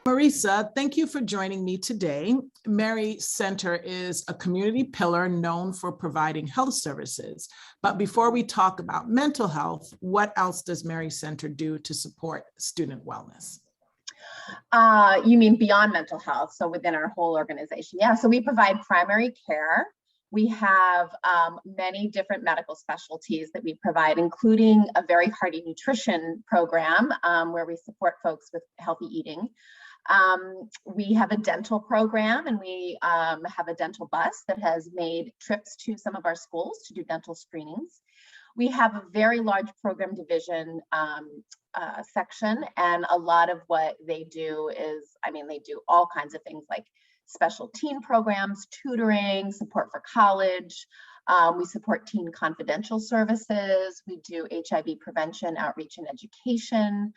Marisa, thank you for joining me today. Mary Center is a community pillar known for providing health services. But before we talk about mental health, what else does Mary Center do to support student wellness? You mean beyond mental health, so within our whole organization? Yeah, so we provide primary care. We have many different medical specialties that we provide, including a very hearty nutrition program where we support folks with healthy eating. We have a dental program, and we have a dental bus that has made trips to some of our schools to do dental screenings. We have a very large program division section, and a lot of what they do is, they do all kinds of things like special teen programs, tutoring, support for college. We support teen confidential services. We do HIV prevention, outreach, and education,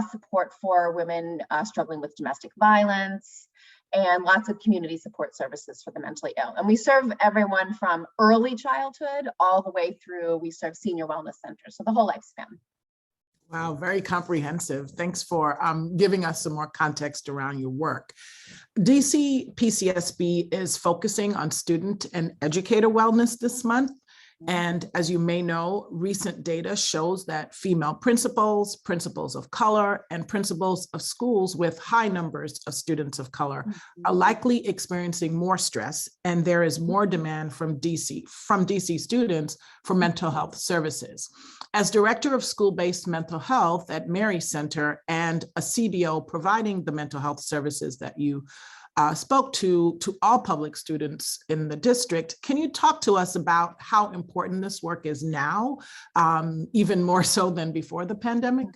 support for women struggling with domestic violence, and lots of community support services for the mentally ill. And we serve everyone from early childhood all the way through. We serve senior wellness centers, so the whole lifespan. Wow, very comprehensive. Thanks for giving us some more context around your work. DC PCSB is focusing on student and educator wellness this month. And as you may know, recent data shows that female principals, principals of color, and principals of schools with high numbers of students of color are likely experiencing more stress, and there is more demand from DC students for mental health services. As director of school-based mental health at Mary Center and a CBO providing the mental health services that you spoke to all public students in the district, can you talk to us about how important this work is now, even more so than before the pandemic?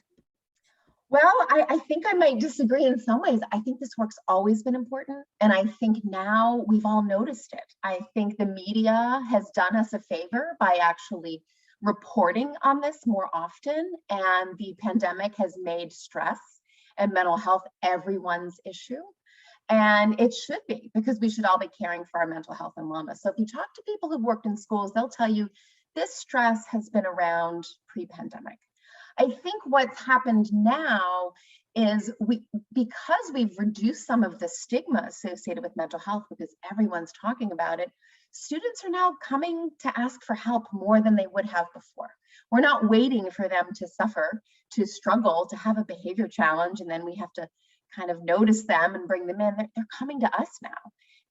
Well, I think I might disagree in some ways. I think this work's always been important, and I think now we've all noticed it. I think the media has done us a favor by actually reporting on this more often, and the pandemic has made stress and mental health everyone's issue. And it should be, because we should all be caring for our mental health and wellness. So if you talk to people who've worked in schools, they'll tell you this stress has been around pre-pandemic. I think what's happened now is because we've reduced some of the stigma associated with mental health, because everyone's talking about it, students are now coming to ask for help more than they would have before. We're not waiting for them to suffer, to struggle, to have a behavior challenge, and then we have to kind of notice them and bring them in. They're coming to us now.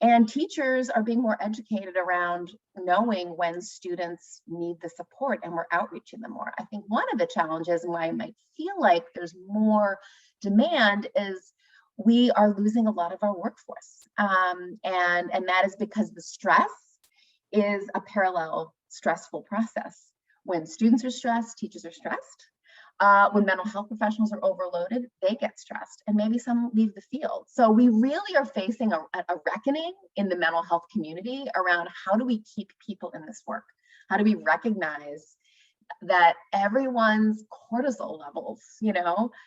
And teachers are being more educated around knowing when students need the support, and we're outreaching them more. I think one of the challenges, and why I might feel like there's more demand, is we are losing a lot of our workforce. And that is because the stress is a parallel stressful process. When students are stressed, teachers are stressed. When mental health professionals are overloaded, they get stressed, and maybe some leave the field. So we really are facing a reckoning in the mental health community around how do we keep people in this work? How do we recognize that everyone's cortisol levels,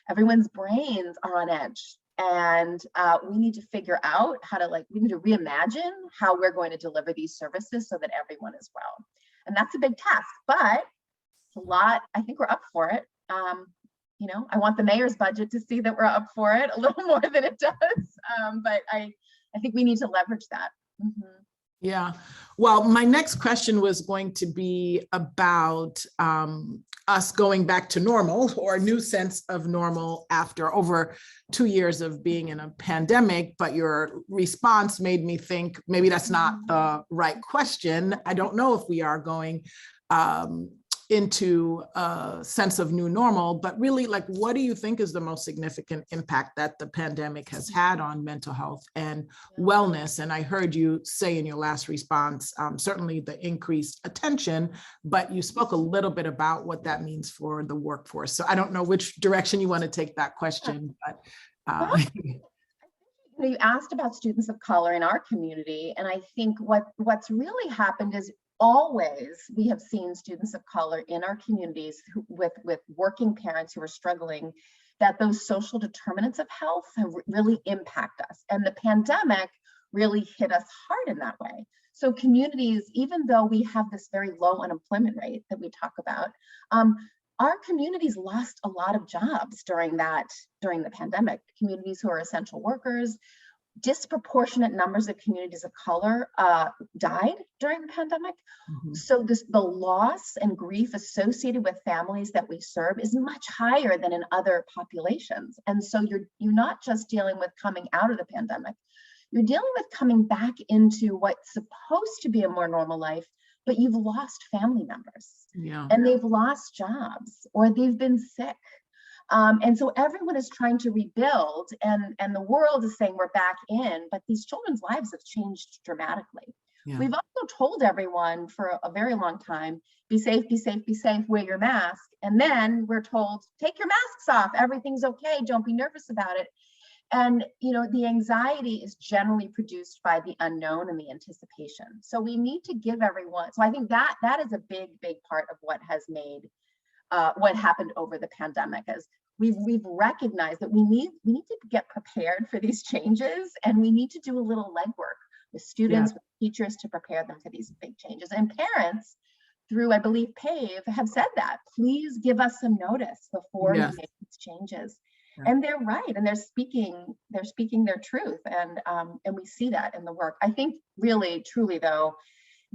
everyone's brains are on edge, and we need to figure out how to we need to reimagine how we're going to deliver these services so that everyone is well. And that's a big task, but it's a lot. I think we're up for it. I want the mayor's budget to see that we're up for it a little more than it does. But I think we need to leverage that. Yeah. Well, my next question was going to be about us going back to normal, or a new sense of normal after over 2 years of being in a pandemic. But your response made me think maybe that's not the right question. I don't know if we are going into a sense of new normal, but really, what do you think is the most significant impact that the pandemic has had on mental health and wellness? And I heard you say in your last response, certainly the increased attention, but you spoke a little bit about what that means for the workforce. So I don't know which direction you want to take that question, but you asked about students of color in our community, and I think what's really happened is always we have seen students of color in our communities with working parents who are struggling, that those social determinants of health have really impact us. And the pandemic really hit us hard in that way. So communities, even though we have this very low unemployment rate that we talk about, our communities lost a lot of jobs during the pandemic. Communities who are essential workers, disproportionate numbers of communities of color died during the pandemic. So the loss and grief associated with families that we serve is much higher than in other populations. And so you're not just dealing with coming out of the pandemic, you're dealing with coming back into what's supposed to be a more normal life, but you've lost family members, and they've lost jobs, or they've been sick. And so everyone is trying to rebuild, and the world is saying we're back in, but these children's lives have changed dramatically. We've also told everyone for a very long time, be safe, be safe, be safe, wear your mask. And then we're told, take your masks off, everything's okay, don't be nervous about it. And the anxiety is generally produced by the unknown and the anticipation. So we need to give everyone, so I think that is a big part of what has made what happened over the pandemic, is we've recognized that we need to get prepared for these changes, and we need to do a little legwork with students, with teachers, to prepare them for these big changes. And parents, through, I believe, PAVE, have said that, please give us some notice before you make these changes. And they're right, and they're speaking their truth, and we see that in the work. I think really, truly though,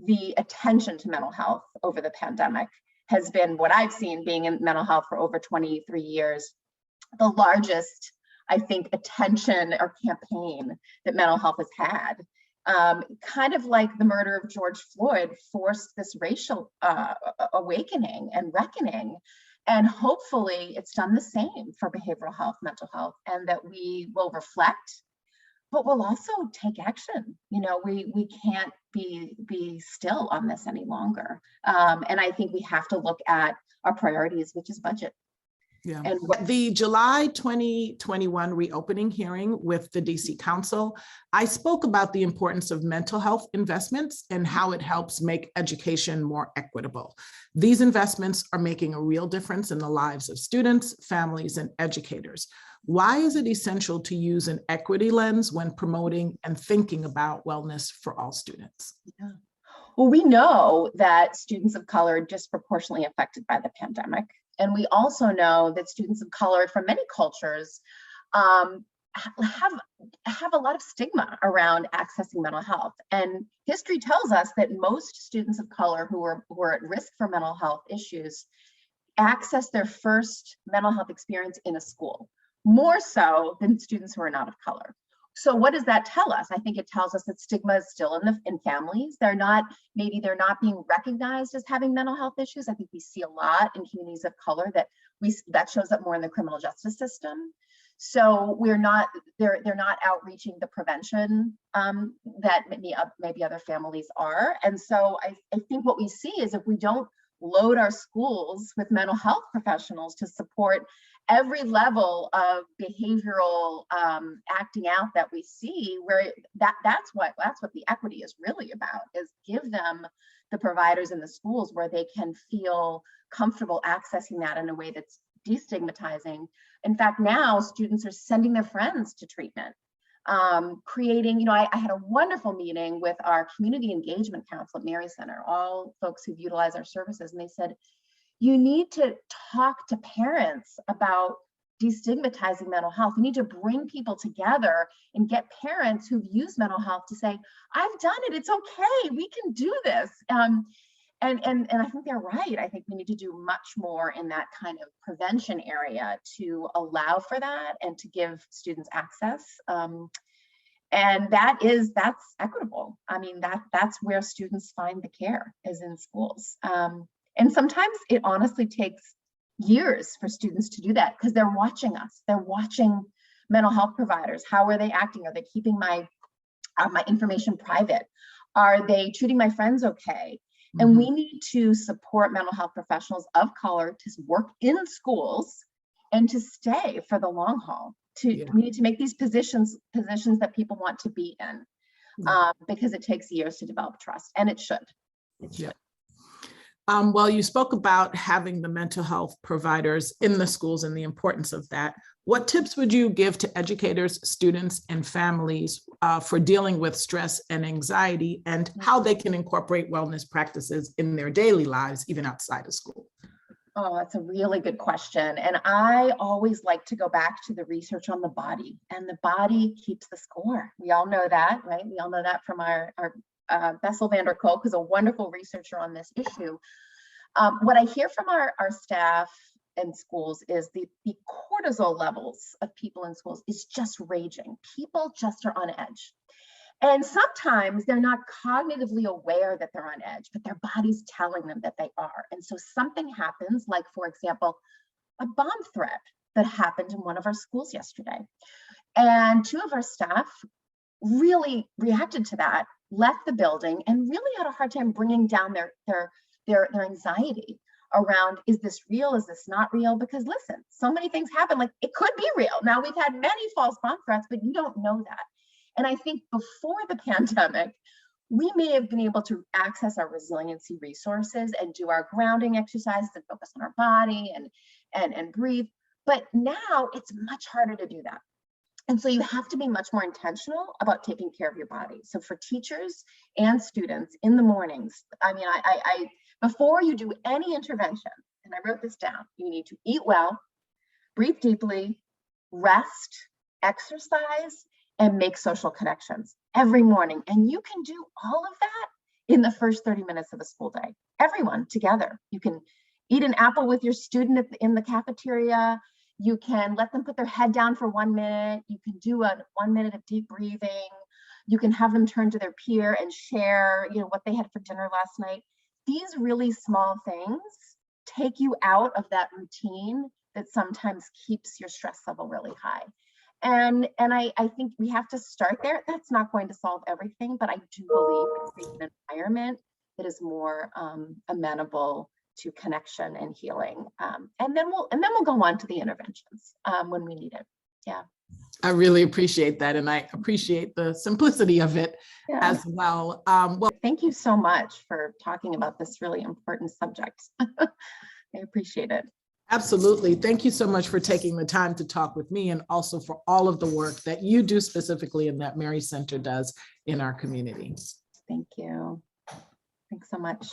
the attention to mental health over the pandemic has been, what I've seen being in mental health for over 23 years, the largest, I think, attention or campaign that mental health has had. Kind of like the murder of George Floyd forced this racial awakening and reckoning. And hopefully it's done the same for behavioral health, mental health, and that we will reflect, but we'll also take action. We can't be still on this any longer. And I think we have to look at our priorities, which is budget. And the July 2021 reopening hearing with the DC Council, I spoke about the importance of mental health investments and how it helps make education more equitable. These investments are making a real difference in the lives of students, families, and educators. Why is it essential to use an equity lens when promoting and thinking about wellness for all students? Well, we know that students of color are disproportionately affected by the pandemic. And we also know that students of color from many cultures have a lot of stigma around accessing mental health. And history tells us that most students of color who are at risk for mental health issues access their first mental health experience in a school, more so than students who are not of color. So what does that tell us? I think it tells us that stigma is still in families. Maybe they're not being recognized as having mental health issues. I think we see a lot in communities of color that shows up more in the criminal justice system. So they're not outreaching the prevention that maybe other families are. And so I think what we see is, if we don't load our schools with mental health professionals to support every level of behavioral acting out that we see, where that's what the equity is really about, is give them the providers in the schools where they can feel comfortable accessing that in a way that's destigmatizing. In fact, now students are sending their friends to treatment, creating, I had a wonderful meeting with our community engagement council at Mary Center, all folks who've utilized our services, and they said, you need to talk to parents about destigmatizing mental health. You need to bring people together and get parents who've used mental health to say, I've done it, it's okay, we can do this. And I think they're right. I think we need to do much more in that kind of prevention area to allow for that and to give students access. And that's equitable. I mean, that's where students find the care, is in schools. And sometimes it honestly takes years for students to do that, because they're watching us. They're watching mental health providers. How are they acting? Are they keeping my information private? Are they treating my friends okay? And we need to support mental health professionals of color to work in schools and to stay for the long haul. We need to make these positions that people want to be in, because it takes years to develop trust, and it should. Well, you spoke about having the mental health providers in the schools and the importance of that. What tips would you give to educators, students, and families for dealing with stress and anxiety, and how they can incorporate wellness practices in their daily lives, even outside of school? Oh, that's a really good question. And I always like to go back to the research on the body, and the body keeps the score. We all know that, right? We all know that from our Bessel van der Kolk, who's a wonderful researcher on this issue. What I hear from our staff in schools is the cortisol levels of people in schools is just raging. People just are on edge. And sometimes they're not cognitively aware that they're on edge, but their body's telling them that they are. And so something happens, like, for example, a bomb threat that happened in one of our schools yesterday. And two of our staff really reacted to that, left the building, and really had a hard time bringing down their anxiety around, is this real? Is this not real? Because listen, so many things happen, like it could be real. Now, we've had many false bomb threats, but you don't know that. And I think before the pandemic, we may have been able to access our resiliency resources and do our grounding exercises and focus on our body and breathe. But now it's much harder to do that. And so you have to be much more intentional about taking care of your body. So for teachers and students in the mornings, I mean, I before you do any intervention, and I wrote this down, you need to eat well, breathe deeply, rest, exercise, and make social connections every morning. And you can do all of that in the first 30 minutes of a school day, everyone together. You can eat an apple with your student in the cafeteria. You can let them put their head down for 1 minute. You can do a 1 minute of deep breathing. You can have them turn to their peer and share, what they had for dinner last night. These really small things take you out of that routine that sometimes keeps your stress level really high. And I think we have to start there. That's not going to solve everything, but I do believe it's an environment that is more amenable to connection and healing. And then we'll go on to the interventions when we need it. Yeah. I really appreciate that. And I appreciate the simplicity of it as well. Thank you so much for talking about this really important subject. I appreciate it. Absolutely. Thank you so much for taking the time to talk with me, and also for all of the work that you do specifically and that Mary Center does in our community. Thank you. Thanks so much.